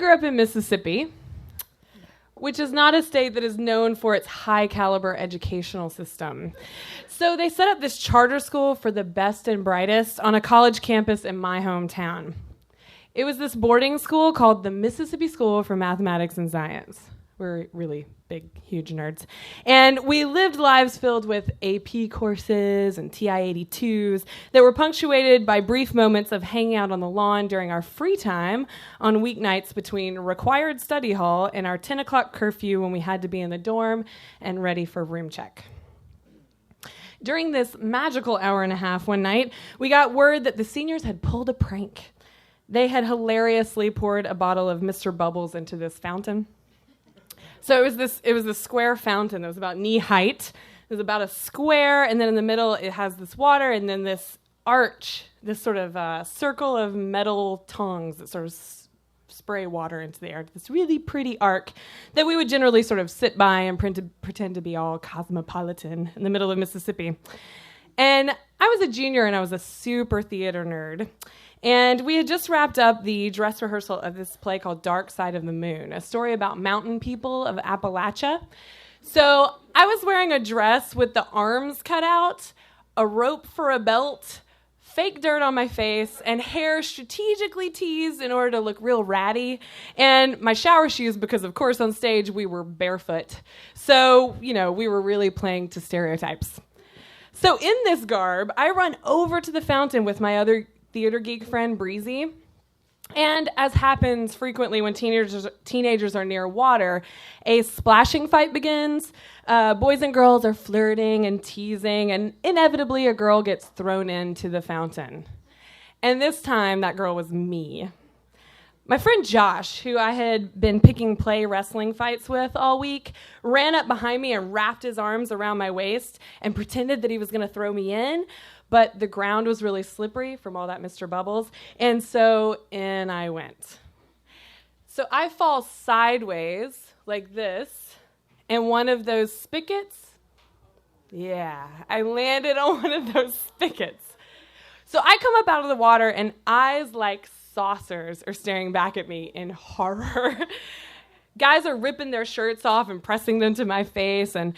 grew up in Mississippi, which is not a state that is known for its high-caliber educational system. So they set up this charter school for the best and brightest on a college campus in my hometown. It was this boarding school called the Mississippi School for Mathematics and Science. We're really big, huge nerds. And we lived lives filled with AP courses and TI-82s that were punctuated by brief moments of hanging out on the lawn during our free time on weeknights between required study hall and our 10 o'clock curfew when we had to be in the dorm and ready for room check. During this magical hour and a half one night, we got word that the seniors had pulled a prank. They had hilariously poured a bottle of Mr. Bubbles into this fountain. So it was this square fountain that was about knee height. It was about a square, and then in the middle it has this water, and then this arch, this sort of circle of metal tongues that sort of spray water into the air. This really pretty arc that we would generally sort of sit by and pretend to be all cosmopolitan in the middle of Mississippi. And I was a junior, and I was a super theater nerd. And we had just wrapped up the dress rehearsal of this play called Dark Side of the Moon, a story about mountain people of Appalachia. So I was wearing a dress with the arms cut out, a rope for a belt, fake dirt on my face, and hair strategically teased in order to look real ratty, and my shower shoes because, of course, on stage we were barefoot. So, we were really playing to stereotypes. So in this garb, I run over to the fountain with my other theater geek friend, Breezy. And as happens frequently when teenagers are near water, a splashing fight begins. Boys and girls are flirting and teasing, and inevitably a girl gets thrown into the fountain. And this time, that girl was me. My friend Josh, who I had been picking play wrestling fights with all week, ran up behind me and wrapped his arms around my waist and pretended that he was going to throw me in. But the ground was really slippery from all that Mr. Bubbles, and so in I went. So I fall sideways like this, and one of those spigots, I landed on one of those spigots. So I come up out of the water, and eyes like saucers are staring back at me in horror. Guys are ripping their shirts off and pressing them to my face, and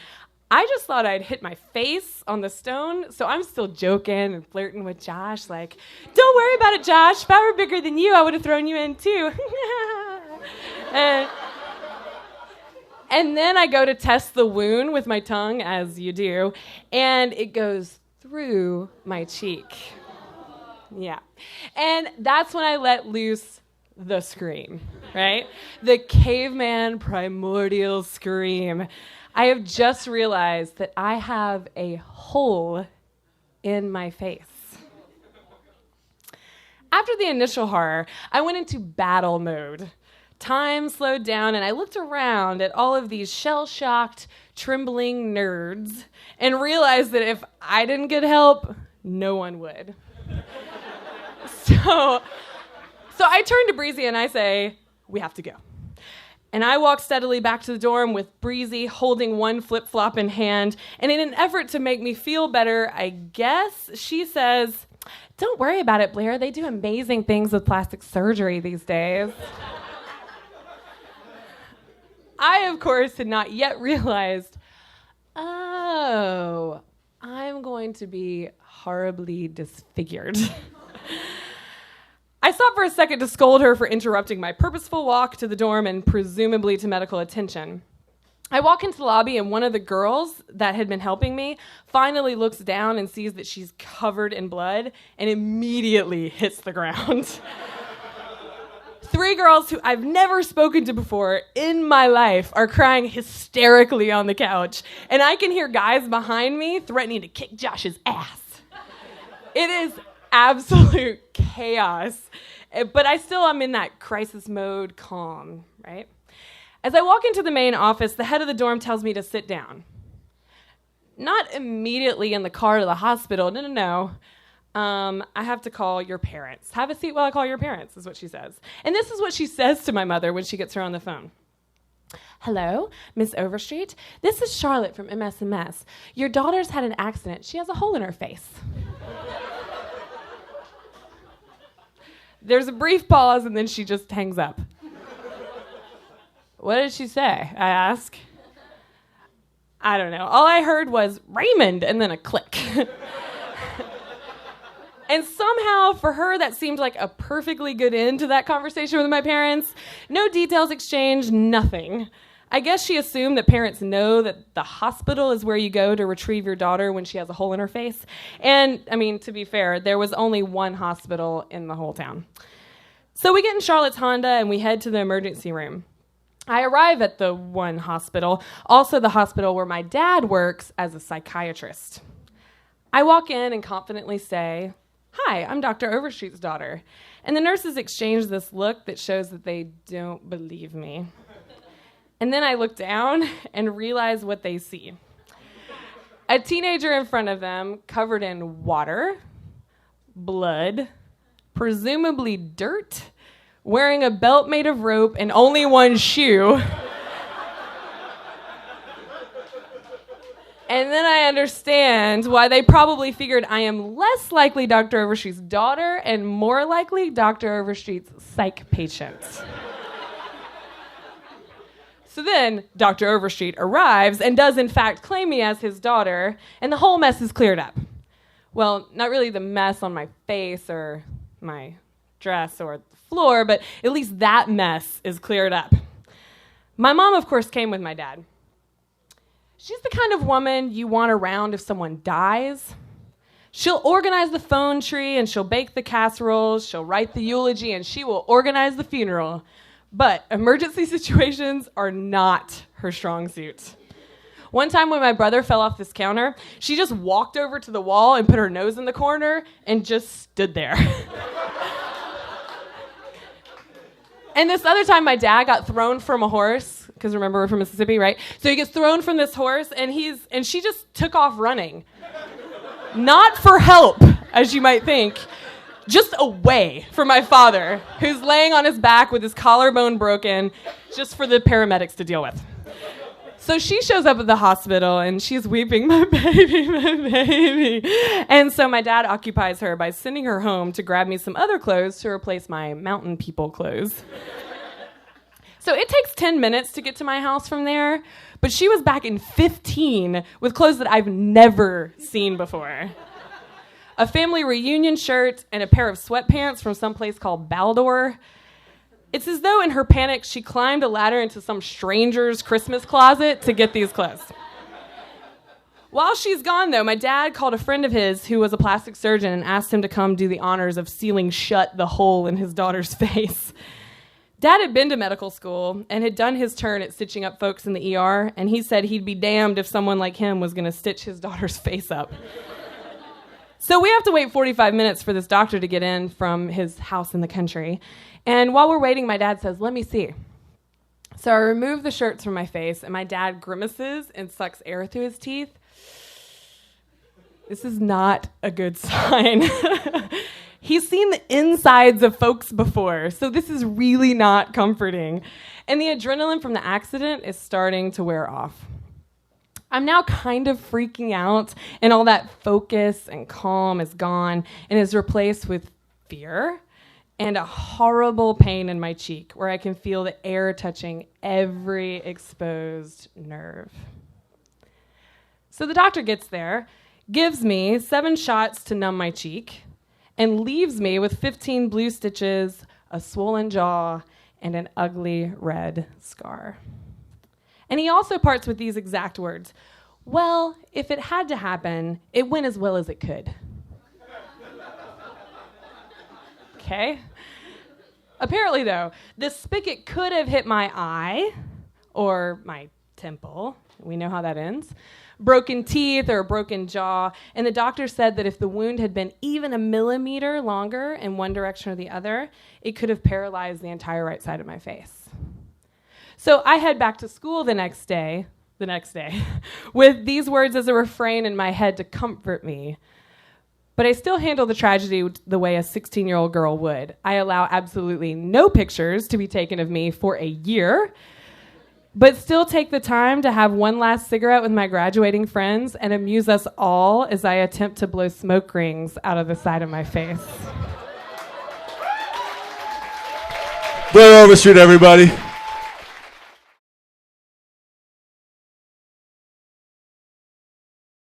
I just thought I'd hit my face on the stone, so I'm still joking and flirting with Josh, like, don't worry about it, Josh. If I were bigger than you, I would have thrown you in, too. And then I go to test the wound with my tongue, as you do, and it goes through my cheek. Yeah. And that's when I let loose the scream, right? The caveman primordial scream. I have just realized that I have a hole in my face. After the initial horror, I went into battle mode. Time slowed down, and I looked around at all of these shell-shocked, trembling nerds and realized that if I didn't get help, no one would. So I turn to Breezy and I say, we have to go. And I walk steadily back to the dorm with Breezy holding one flip-flop in hand. And in an effort to make me feel better, I guess, she says, don't worry about it, Blair. They do amazing things with plastic surgery these days. I, of course, had not yet realized, I'm going to be horribly disfigured. I stopped for a second to scold her for interrupting my purposeful walk to the dorm and presumably to medical attention. I walk into the lobby, and one of the girls that had been helping me finally looks down and sees that she's covered in blood and immediately hits the ground. 3 girls who I've never spoken to before in my life are crying hysterically on the couch, and I can hear guys behind me threatening to kick Josh's ass. It is absolute chaos, but I still am in that crisis mode calm, right? As I walk into the main office, the head of the dorm tells me to sit down. Not immediately in the car to the hospital, no. I have to call your parents. Have a seat while I call your parents, is what she says. And this is what she says to my mother when she gets her on the phone. Hello, Miss Overstreet. This is Charlotte from MS&MS. Your daughter's had an accident. She has a hole in her face. There's a brief pause, and then she just hangs up. "What did she say?" I ask. I don't know. All I heard was Raymond and then a click. And somehow, for her, that seemed like a perfectly good end to that conversation with my parents. No details exchanged, nothing. I guess she assumed that parents know that the hospital is where you go to retrieve your daughter when she has a hole in her face. And, I mean, to be fair, there was only one hospital in the whole town. So we get in Charlotte's Honda and we head to the emergency room. I arrive at the one hospital, also the hospital where my dad works as a psychiatrist. I walk in and confidently say, "Hi, I'm Dr. Overstreet's daughter." And the nurses exchange this look that shows that they don't believe me. And then I look down and realize what they see. A teenager in front of them covered in water, blood, presumably dirt, wearing a belt made of rope and only one shoe. And then I understand why they probably figured I am less likely Dr. Overstreet's daughter and more likely Dr. Overstreet's psych patient. So then Dr. Overstreet arrives and does in fact claim me as his daughter, and the whole mess is cleared up. Well, not really the mess on my face or my dress or the floor, but at least that mess is cleared up. My mom, of course, came with my dad. She's the kind of woman you want around if someone dies. She'll organize the phone tree and she'll bake the casseroles, she'll write the eulogy, and she will organize the funeral. But emergency situations are not her strong suit. One time when my brother fell off this counter, she just walked over to the wall and put her nose in the corner and just stood there. And this other time, my dad got thrown from a horse, because remember, we're from Mississippi, right? So he gets thrown from this horse, and she just took off running. Not for help, as you might think, just away from my father, who's laying on his back with his collarbone broken, just for the paramedics to deal with. So she shows up at the hospital, and she's weeping, "My baby, my baby." And so my dad occupies her by sending her home to grab me some other clothes to replace my mountain people clothes. So it takes 10 minutes to get to my house from there, but she was back in 15 with clothes that I've never seen before. A family reunion shirt and a pair of sweatpants from some place called Baldor. It's as though in her panic, she climbed a ladder into some stranger's Christmas closet to get these clothes. While she's gone, though, my dad called a friend of his who was a plastic surgeon and asked him to come do the honors of sealing shut the hole in his daughter's face. Dad had been to medical school and had done his turn at stitching up folks in the ER, and he said he'd be damned if someone like him was going to stitch his daughter's face up. So we have to wait 45 minutes for this doctor to get in from his house in the country. And while we're waiting, my dad says, "Let me see." So I remove the shirts from my face, and my dad grimaces and sucks air through his teeth. This is not a good sign. He's seen the insides of folks before, so this is really not comforting. And the adrenaline from the accident is starting to wear off. I'm now kind of freaking out, and all that focus and calm is gone and is replaced with fear and a horrible pain in my cheek where I can feel the air touching every exposed nerve. So the doctor gets there, gives me 7 shots to numb my cheek, and leaves me with 15 blue stitches, a swollen jaw, and an ugly red scar. And he also parts with these exact words: "Well, if it had to happen, it went as well as it could." Okay? Apparently, though, the spigot could have hit my eye or my temple. We know how that ends. Broken teeth or a broken jaw. And the doctor said that if the wound had been even a millimeter longer in one direction or the other, it could have paralyzed the entire right side of my face. So I head back to school the next day, with these words as a refrain in my head to comfort me. But I still handle the tragedy the way a 16-year-old girl would. I allow absolutely no pictures to be taken of me for a year, but still take the time to have one last cigarette with my graduating friends and amuse us all as I attempt to blow smoke rings out of the side of my face. Blair Overstreet, everybody.